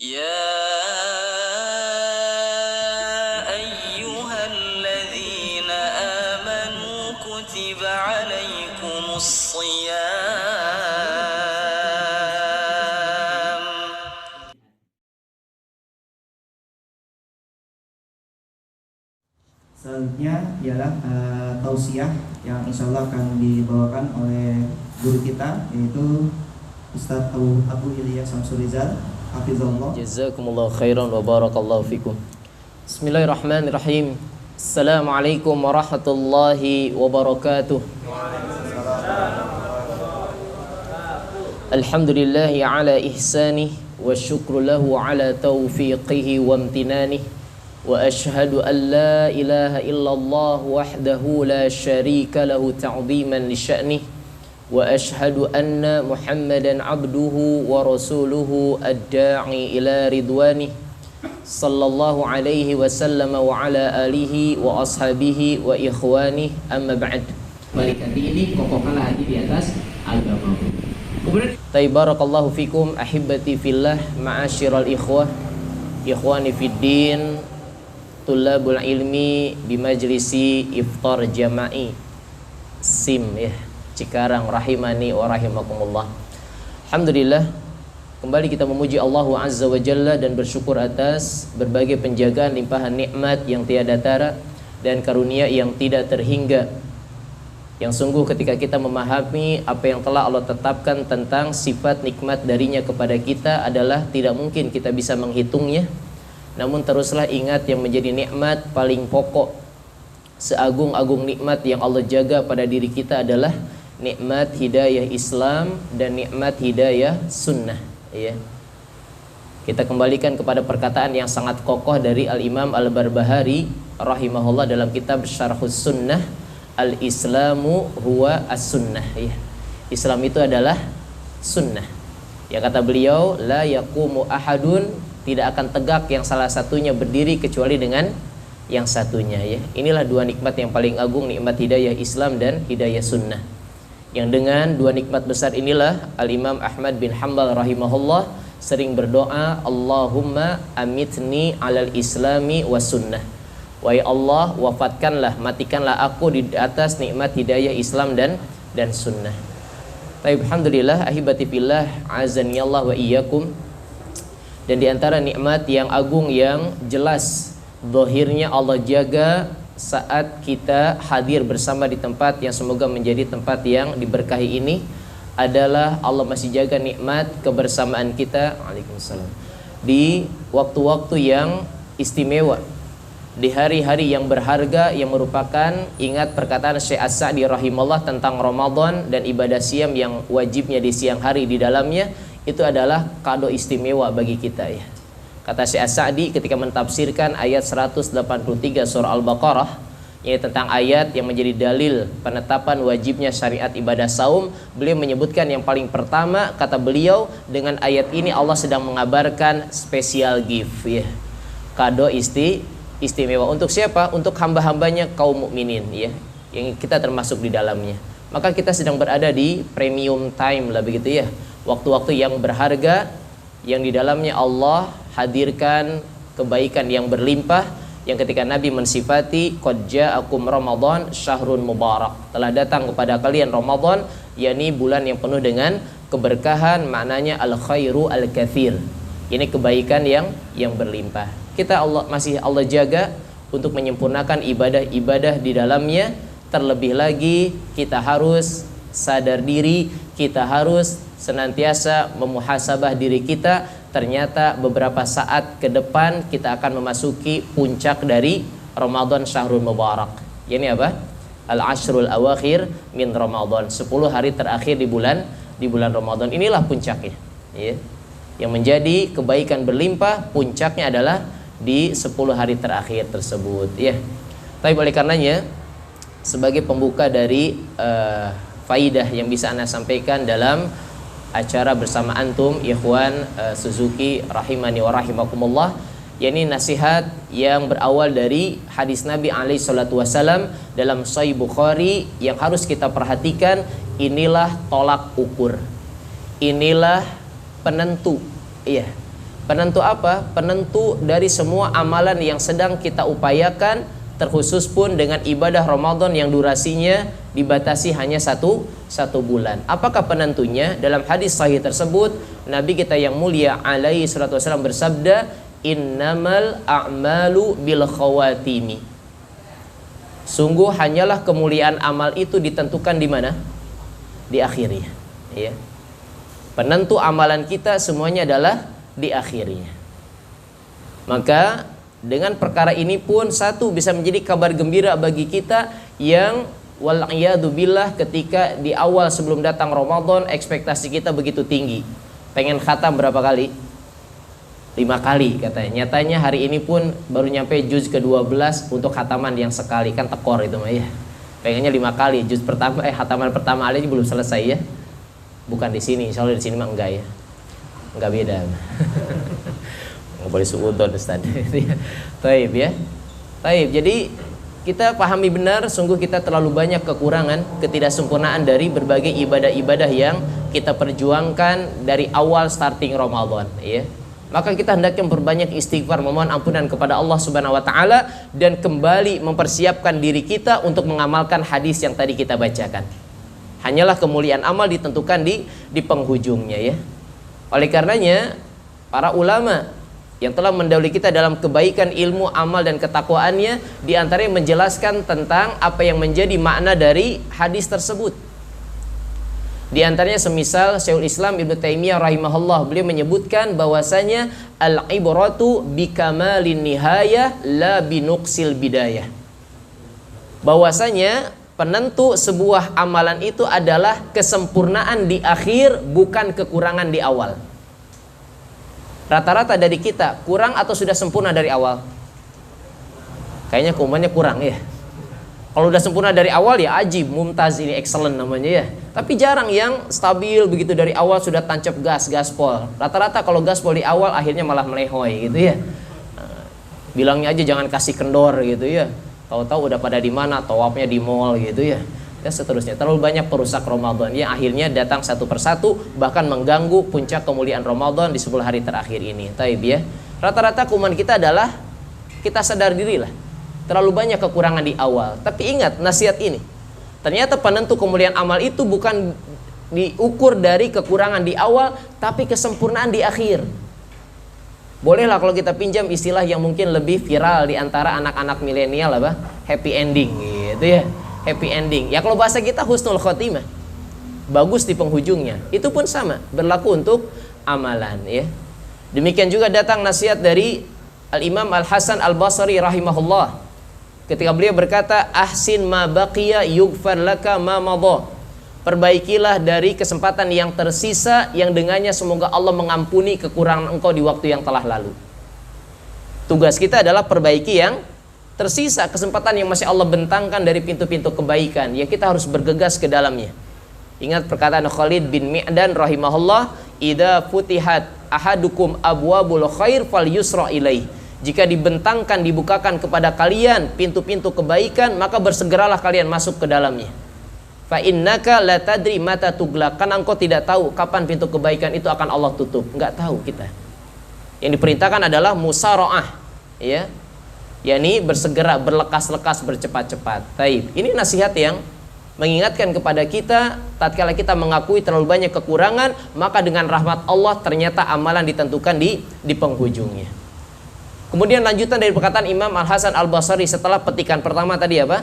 يا أيها الذين آمنوا كتب عليكم الصيام. Selanjutnya ialah tausiah yang insya Allah akan dibawakan oleh guru kita, yaitu Ustadz Abu Ilyas Samsurizal Hafizahullah. Jazakumullahu khairan wa barakallahu fikum. Bismillahirrahmanirrahim. Assalamualaikum warahmatullahi wabarakatuh. Alhamdulillahi ala ihsanih wa syukru lahu ala taufiqihi wa amtinanih. Wa ashhadu an la ilaha illallah wahdahu la syarika lahu ta'ziman li sya'nih. Wa ashhadu anna Muhammadan abduhu wa rasuluhu ad-da'i ila ridwanih sallallahu alaihi wasallam wa ala alihi wa ashabihi wa ikhwanih, amma ba'd. Balik hati ini, kokohkanlah hati di atas agama. Kemudian barakallahu fikum ahibati fillah, ma'asyiral ikhwah, ikhwani fid din, tulabul ilmi di majlisi iftar jama'i SIM ya, Cikarang, rahimani wa rahimakumullah. Alhamdulillah, kembali kita memuji Allah Azza wa Jalla dan bersyukur atas berbagai penjagaan limpahan nikmat yang tiada tara dan karunia yang tidak terhingga. Yang sungguh ketika kita memahami apa yang telah Allah tetapkan tentang sifat nikmat darinya kepada kita adalah tidak mungkin kita bisa menghitungnya. Namun teruslah ingat yang menjadi nikmat paling pokok, seagung-agung nikmat yang Allah jaga pada diri kita adalah nikmat hidayah Islam dan nikmat hidayah sunnah ya. Kita kembalikan kepada perkataan yang sangat kokoh dari Al-Imam Al-Barbahari rahimahullah dalam kitab Syarhus Sunnah, Al-Islamu huwa as-sunnah ya. Islam itu adalah sunnah. Ya kata beliau, la yaqumu ahadun, tidak akan tegak yang salah satunya berdiri kecuali dengan yang satunya ya. Inilah dua nikmat yang paling agung, nikmat hidayah Islam dan hidayah sunnah. Yang dengan dua nikmat besar inilah Al-Imam Ahmad bin Hanbal rahimahullah sering berdoa, Allahumma amitni alal islami wa sunnah. Wahai Allah, wafatkanlah, matikanlah aku di atas nikmat hidayah Islam dan sunnah. Baik, alhamdulillah, ahibati fillah, azanillah wa iyyakum. Dan di antara nikmat yang agung yang jelas zahirnya Allah jaga saat kita hadir bersama di tempat yang semoga menjadi tempat yang diberkahi ini adalah Allah masih jaga nikmat kebersamaan kita, waalaikumsalam, di waktu-waktu yang istimewa, di hari-hari yang berharga yang merupakan, ingat perkataan Syekh As-Sa'di rahimahullah tentang Ramadan dan ibadah siam yang wajibnya di siang hari di dalamnya, itu adalah kado istimewa bagi kita ya. Kata Syekh As-Sa'di ketika mentafsirkan ayat 183 surah Al-Baqarah, yaitu tentang ayat yang menjadi dalil penetapan wajibnya syariat ibadah saum, beliau menyebutkan yang paling pertama, kata beliau, dengan ayat ini Allah sedang mengabarkan special gift ya. Kado istimewa untuk siapa? Untuk hamba-hambanya kaum mukminin ya, yang kita termasuk di dalamnya. Maka kita sedang berada di premium time lah begitu ya. Waktu-waktu yang berharga yang di dalamnya Allah hadirkan kebaikan yang berlimpah, yang ketika Nabi mensifati qad ja'akum Ramadan syahrun mubarak, telah datang kepada kalian Ramadan, yakni bulan yang penuh dengan keberkahan, maknanya al khairu al katsir, ini kebaikan yang berlimpah. Kita masih Allah jaga untuk menyempurnakan ibadah-ibadah di dalamnya. Terlebih lagi kita harus sadar diri, kita harus senantiasa memuhasabah diri kita. Ternyata beberapa saat ke depan kita akan memasuki puncak dari Ramadan Syahrul Mubarak. Ini apa? Al-Ashrul Awakhir min Ramadan, 10 hari terakhir di bulan Ramadan. Inilah puncaknya ya. Yang menjadi kebaikan berlimpah, puncaknya adalah di 10 hari terakhir tersebut ya. Tapi oleh karenanya, sebagai pembuka dari faidah yang bisa Anda sampaikan dalam acara bersama antum ikhwan Suzuki rahimani wa rahimakumullah, yakni nasihat yang berawal dari hadis Nabi alaihi salatu wasallam dalam Sahih Bukhari yang harus kita perhatikan. Inilah tolak ukur, inilah penentu, iya, Penentu apa? Penentu dari semua amalan yang sedang kita upayakan, terkhusus pun dengan ibadah Ramadan yang durasinya dibatasi hanya satu bulan. Apakah penentunya? Dalam hadis sahih tersebut, Nabi kita yang mulia alaihi salatu wasallam bersabda, innamal a'malu bil khawatimi. Sungguh hanyalah kemuliaan amal itu ditentukan di mana? Di akhirnya. Ya. Penentu amalan kita semuanya adalah di akhirnya. Maka dengan perkara ini pun satu bisa menjadi kabar gembira bagi kita yang wal'iyadu billah ketika di awal sebelum datang Ramadan ekspektasi kita begitu tinggi. Pengen khatam berapa kali? 5 kali katanya. Nyatanya hari ini pun baru nyampe juz ke-12 untuk khataman yang sekali, kan tekor itu mah ya. Pengennya 5 kali, juz pertama khataman pertama aja belum selesai ya. Bukan di sini, insyaallah di sini mah enggak ya. Enggak beda. Nggak boleh suudon Ustaz. Taib ya. Taib. Jadi kita pahami benar, sungguh kita terlalu banyak kekurangan, ketidaksempurnaan dari berbagai ibadah-ibadah yang kita perjuangkan dari awal starting Ramadan ya. Maka kita hendaknya memperbanyak istighfar, memohon ampunan kepada Allah Subhanahu wa taala dan kembali mempersiapkan diri kita untuk mengamalkan hadis yang tadi kita bacakan. Hanyalah kemuliaan amal ditentukan di penghujungnya ya. Oleh karenanya para ulama yang telah mendahului kita dalam kebaikan ilmu, amal dan ketakwaannya di antaranya menjelaskan tentang apa yang menjadi makna dari hadis tersebut. Di antaranya semisal Syekhul Islam Ibnu Taimiyah rahimahullah, beliau menyebutkan bahwasanya al-ibratu bikamalin nihayah la binuqsil bidayah. Bahwasanya penentu sebuah amalan itu adalah kesempurnaan di akhir, bukan kekurangan di awal. Rata-rata dari kita kurang atau sudah sempurna dari awal? Kayaknya keumumannya kurang ya. Kalau udah sempurna dari awal ya ajib, mumtaz, ini excellent namanya ya. Tapi jarang yang stabil begitu dari awal sudah tancap gaspol. Rata-rata kalau gaspol di awal akhirnya malah melehoy gitu ya. Bilangnya aja jangan kasih kendor gitu ya. Tahu-tahu udah pada di mana, tawafnya di mall gitu ya. Dan seterusnya. Terlalu banyak perusak Ramadan yang akhirnya datang satu persatu bahkan mengganggu puncak kemuliaan Ramadan di 10 hari terakhir ini. Taib ya. Rata-rata keumuman kita adalah kita sadar dirilah. Terlalu banyak kekurangan di awal. Tapi ingat nasihat ini. Ternyata penentu kemuliaan amal itu bukan diukur dari kekurangan di awal, tapi kesempurnaan di akhir. Bolehlah kalau kita pinjam istilah yang mungkin lebih viral di antara anak-anak milenial apa? Happy ending gitu ya. Happy ending. Ya kalau bahasa kita husnul khotimah. Bagus di penghujungnya. Itu pun sama, berlaku untuk amalan ya. Demikian juga datang nasihat dari Al-Imam Al-Hasan Al-Basri rahimahullah. Ketika beliau berkata, ahsin ma baqiya yughfar laka ma madha. Perbaikilah dari kesempatan yang tersisa yang dengannya semoga Allah mengampuni kekurangan engkau di waktu yang telah lalu. Tugas kita adalah perbaiki yang tersisa, kesempatan yang masih Allah bentangkan dari pintu-pintu kebaikan yang kita harus bergegas ke dalamnya. Ingat perkataan Khalid bin Mi'dan rahimahullah, idza futihat ahadukum abwabul khair falyusra ilaih. Jika dibentangkan, dibukakan kepada kalian pintu-pintu kebaikan, maka bersegeralah kalian masuk ke dalamnya. Fa innaka la tadri mata tuglaq. Karena engkau tidak tahu kapan pintu kebaikan itu akan Allah tutup. Enggak tahu kita. Yang diperintahkan adalah musara'ah, ya. yakni bersegera, berlekas-lekas, bercepat-cepat. Taib. Ini nasihat yang mengingatkan kepada kita tatkala kita mengakui terlalu banyak kekurangan, maka dengan rahmat Allah ternyata amalan ditentukan di penghujungnya. Kemudian lanjutan dari perkataan Imam Al-Hasan Al-Basri setelah petikan pertama tadi apa?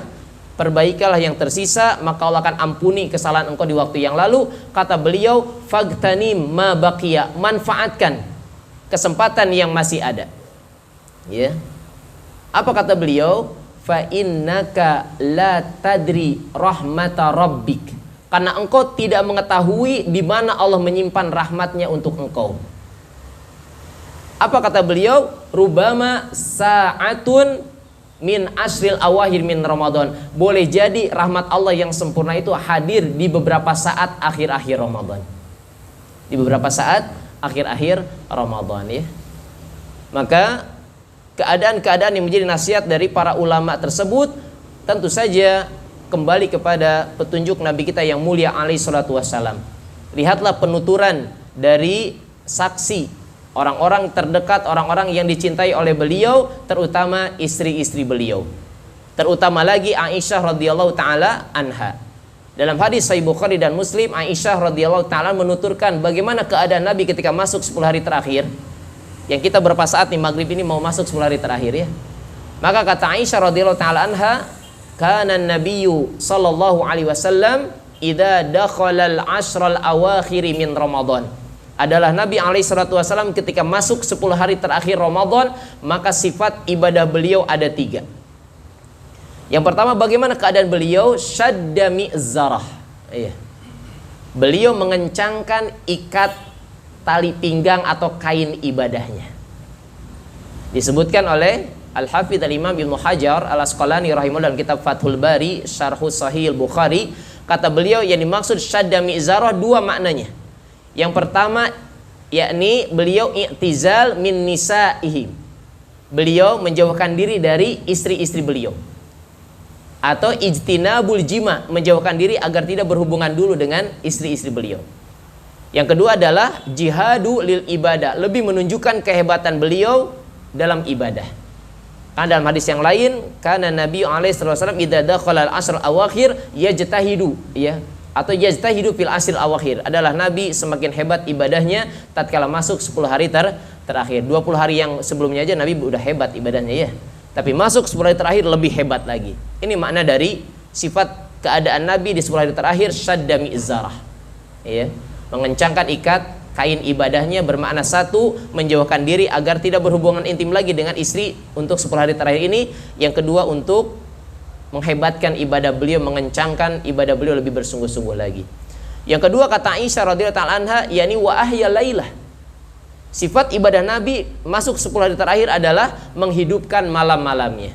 Perbaikilah yang tersisa, maka Allah akan ampuni kesalahan engkau di waktu yang lalu. Kata beliau, fagtanim ma baqiya, manfaatkan kesempatan yang masih ada. Ya. Apa kata beliau? Fa innaka la tadri rahmata rabbik. Karena engkau tidak mengetahui di mana Allah menyimpan rahmatnya untuk engkau. Apa kata beliau? Rubama sa'atun min asril awahir min Ramadan. Boleh jadi rahmat Allah yang sempurna itu hadir di beberapa saat akhir-akhir Ramadan. Di beberapa saat akhir-akhir Ramadan ya. Maka keadaan-keadaan yang menjadi nasihat dari para ulama tersebut tentu saja kembali kepada petunjuk Nabi kita yang mulia alaihi salatu wassalam. Lihatlah penuturan dari saksi orang-orang terdekat, orang-orang yang dicintai oleh beliau, terutama istri-istri beliau. Terutama lagi Aisyah radhiyallahu taala anha. Dalam hadis Sahih Bukhari dan Muslim, Aisyah radhiyallahu taala menuturkan bagaimana keadaan Nabi ketika masuk 10 hari terakhir. Yang kita berapa saat nih maghrib ini mau masuk 10 hari terakhir ya. Maka kata Aisyah radhiyallahu taala anha, kana an-nabiyyu sallallahu alaihi wasallam idza dakhala al-ashral awakhir min Ramadan. Adalah Nabi alaihi salatu wasallam ketika masuk 10 hari terakhir Ramadan, maka sifat ibadah beliau ada 3. Yang pertama, bagaimana keadaan beliau? Syadda mi'zarah. Iya. Beliau mengencangkan ikat tali pinggang atau kain ibadahnya. Disebutkan oleh Al-Hafidz Al-Imam Ibnu Hajar Al-Asqalani rahimahullah dalam kitab Fathul Bari Syarhus Sahih Al-Bukhari, kata beliau yang dimaksud syadda mi'zarah 2 maknanya. Yang pertama yakni beliau i'tizal min nisa'ihim. Beliau menjauhkan diri dari istri-istri beliau. Atau ijtinabul jima, menjauhkan diri agar tidak berhubungan dulu dengan istri-istri beliau. Yang kedua adalah jihadu lil ibadah, lebih menunjukkan kehebatan beliau dalam ibadah. Karena dalam hadis yang lain, karena Nabi alaihi wasallam idza dakhala al-ashr awakhir yajtahidu, ya, atau yajtahidu fil ashr awakhir. Adalah Nabi semakin hebat ibadahnya tatkala masuk 10 hari terakhir. 20 hari yang sebelumnya aja Nabi udah hebat ibadahnya ya. Tapi masuk 10 hari terakhir lebih hebat lagi. Ini makna dari sifat keadaan Nabi di 10 hari terakhir, syadda mi'zarah. Ya, mengencangkan ikat kain ibadahnya, bermakna 1, menjauhkan diri agar tidak berhubungan intim lagi dengan istri untuk 10 hari terakhir ini. Yang kedua, untuk menghebatkan ibadah beliau, mengencangkan ibadah beliau lebih bersungguh-sungguh lagi. Yang kedua, kata Aisyah radhiyallahu ta'ala anha, yakni wa ahya lailah. Sifat ibadah Nabi masuk 10 hari terakhir adalah menghidupkan malam-malamnya.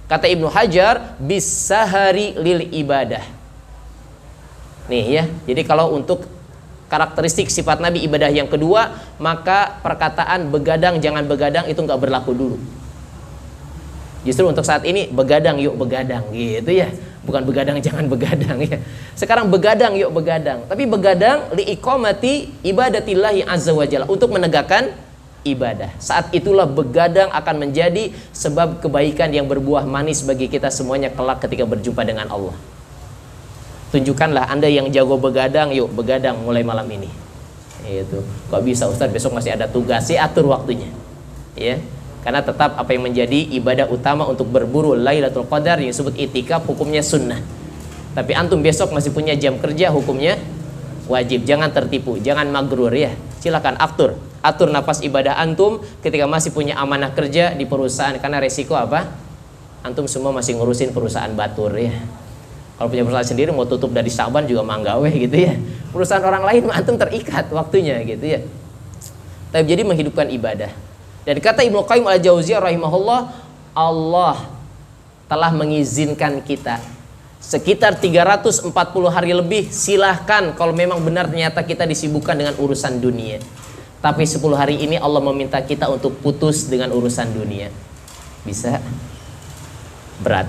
Kata Ibnu Hajar, bisahari lil ibadah. Nih ya, jadi kalau untuk karakteristik sifat Nabi ibadah yang kedua, maka perkataan begadang jangan begadang itu nggak berlaku dulu. Justru untuk saat ini begadang yuk begadang gitu ya, bukan begadang jangan begadang ya. Sekarang begadang yuk begadang, tapi begadang liiqamati ibadatillahi azza wajalla, untuk menegakkan ibadah. Saat itulah begadang akan menjadi sebab kebaikan yang berbuah manis bagi kita semuanya kelak ketika berjumpa dengan Allah. Tunjukkanlah Anda yang jago begadang, yuk begadang mulai malam ini. Itu. Kok bisa Ustaz, besok masih ada tugas, sih atur waktunya. Ya. Karena tetap apa yang menjadi ibadah utama untuk berburu Lailatul Qadar yang disebut itikaf hukumnya sunnah. Tapi antum besok masih punya jam kerja, hukumnya wajib. Jangan tertipu, jangan magrur ya. Silakan atur nafas ibadah antum ketika masih punya amanah kerja di perusahaan, karena resiko apa? Antum semua masih ngurusin perusahaan batur ya. Kalau punya perusahaan sendiri mau tutup dari Syaban juga manggawe gitu ya. Perusahaan orang lain antum terikat waktunya gitu ya. Tapi jadi menghidupkan ibadah. Dan kata Ibnu Qayyim al-Jauziyah rahimahullah, Allah telah mengizinkan kita sekitar 340 hari lebih, silahkan kalau memang benar ternyata kita disibukkan dengan urusan dunia. Tapi 10 hari ini Allah meminta kita untuk putus dengan urusan dunia. Bisa? Berat.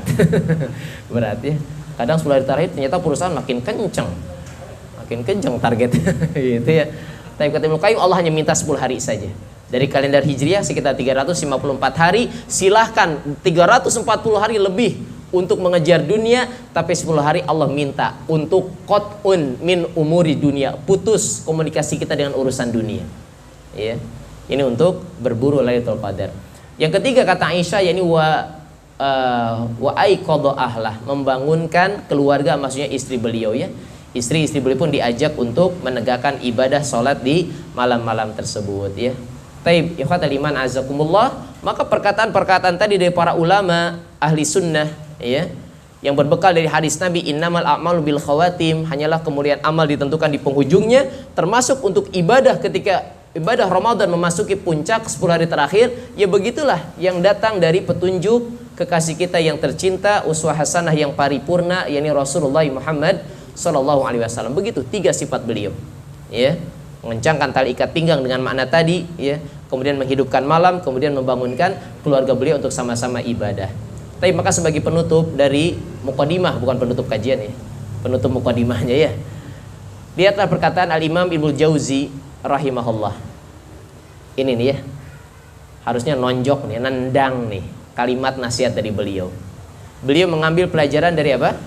Berat ya. Kadang 10 hari terakhir ternyata perusahaan makin kenceng target gitu ya. Tapi kata Ibnu Qayyim, Allah hanya minta 10 hari saja. Dari kalender Hijriah sekitar 354 hari, silahkan 340 hari lebih untuk mengejar dunia, tapi 10 hari Allah minta untuk qat'un min umuri dunia, putus komunikasi kita dengan urusan dunia. Ya. Ini untuk berburu Lailatul Qadar. Yang ketiga kata Aisyah, yakni wa aiqadha ahlah, membangunkan keluarga, maksudnya istri beliau ya. Istri-istri beliau pun diajak untuk menegakkan ibadah salat di malam-malam tersebut ya. Taib, ikhwatal iman azakumullah. Maka perkataan-perkataan tadi dari para ulama ahli sunnah ya, yang berbekal dari hadis Nabi innamal a'malu bil khawatim, hanyalah kemuliaan amal ditentukan di penghujungnya, termasuk untuk ibadah ketika ibadah Ramadan memasuki puncak 10 hari terakhir, ya begitulah yang datang dari petunjuk kekasih kita yang tercinta, uswah hasanah yang paripurna, yakni Rasulullah Muhammad sallallahu alaihi wasallam. Begitu 3 sifat beliau. Ya. Mengencangkan tali ikat pinggang dengan makna tadi ya, kemudian menghidupkan malam, kemudian membangunkan keluarga beliau untuk sama-sama ibadah. Tapi maka sebagai penutup dari mukadimah, bukan penutup kajian ya, penutup mukadimahnya ya, lihatlah perkataan Al-Imam Ibnu Jauzi rahimahullah. Ini nih ya, harusnya nonjok nih, nendang nih kalimat nasihat dari beliau. Beliau mengambil pelajaran dari apa?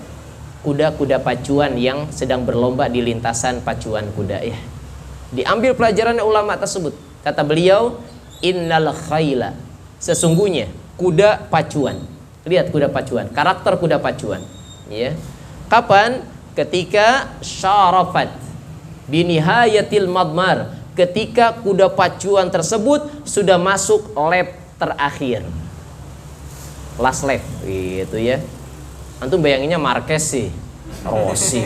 Kuda-kuda pacuan yang sedang berlomba di lintasan pacuan kuda ya. Diambil pelajaran ulama tersebut. Kata beliau, innal khaila, sesungguhnya kuda pacuan. Lihat kuda pacuan, karakter kuda pacuan ya. Kapan? Ketika syarafat binihayatil madmar, ketika kuda pacuan tersebut sudah masuk lap terakhir, last lap gitu ya. Antum bayanginnya Marquez sih, Rossi,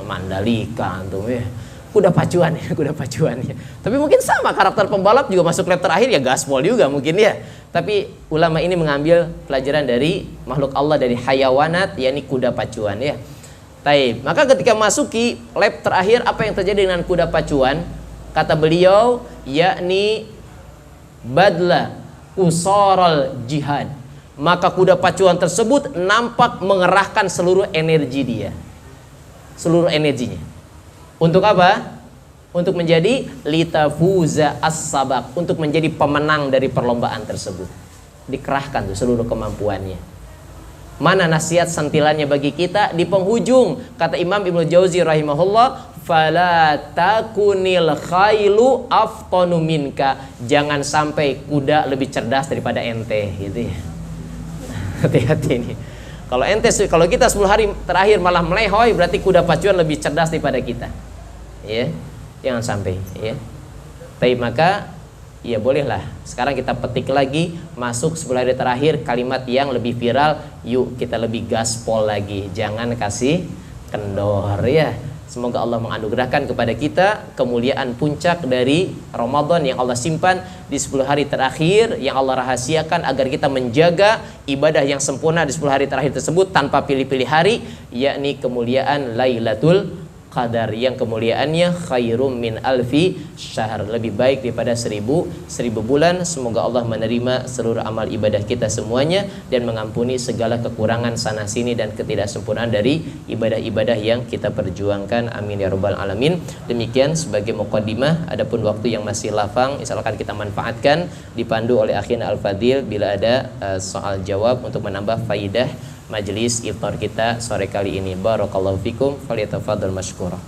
Mandalika antum ya. Kuda pacuan ya, kuda pacuan ya. Tapi mungkin sama karakter pembalap juga masuk lap terakhir ya gaspol juga mungkin ya. Tapi ulama ini mengambil pelajaran dari makhluk Allah, dari hayawanat, yakni kuda pacuan ya. Taib. Maka ketika masuki lap terakhir, apa yang terjadi dengan kuda pacuan? Kata beliau, yakni badla usaral jihad. Maka kuda pacuan tersebut nampak mengerahkan seluruh energi dia, seluruh energinya. Untuk apa? Untuk menjadi litafuza as-sabaq, untuk menjadi pemenang dari perlombaan tersebut. Dikerahkan tuh seluruh kemampuannya. Mana nasihat sentilannya bagi kita di penghujung? Kata Imam Ibnu Jauzi rahimahullah, fala takunil khailu aftanu minka. Jangan sampai kuda lebih cerdas daripada ente gitu ya. Hati-hati ini. Kalau kita 10 hari terakhir malah melehoi, berarti kuda pacuan lebih cerdas daripada kita. Ya. Jangan sampai ya. Tapi maka ya bolehlah. Sekarang kita petik lagi, masuk 10 hari terakhir kalimat yang lebih viral, yuk kita lebih gaspol lagi. Jangan kasih kendor ya. Semoga Allah menganugerahkan kepada kita kemuliaan puncak dari Ramadan yang Allah simpan di 10 hari terakhir, yang Allah rahasiakan agar kita menjaga ibadah yang sempurna di 10 hari terakhir tersebut tanpa pilih-pilih hari, yakni kemuliaan Lailatul Qadar yang kemuliaannya khairum min alfi syahr, lebih baik daripada 1000 bulan. Semoga Allah menerima seluruh amal ibadah kita semuanya dan mengampuni segala kekurangan sana sini dan ketidaksempurnaan dari ibadah-ibadah yang kita perjuangkan. Amin ya rabbal alamin. Demikian sebagai muqaddimah. Adapun waktu yang masih lapang insyaallah akan kita manfaatkan dipandu oleh akhina Al-Fadil bila ada soal jawab untuk menambah faidah majelis iftar kita sore kali ini. Barakallahu fikum, falyatafadhal mashkura.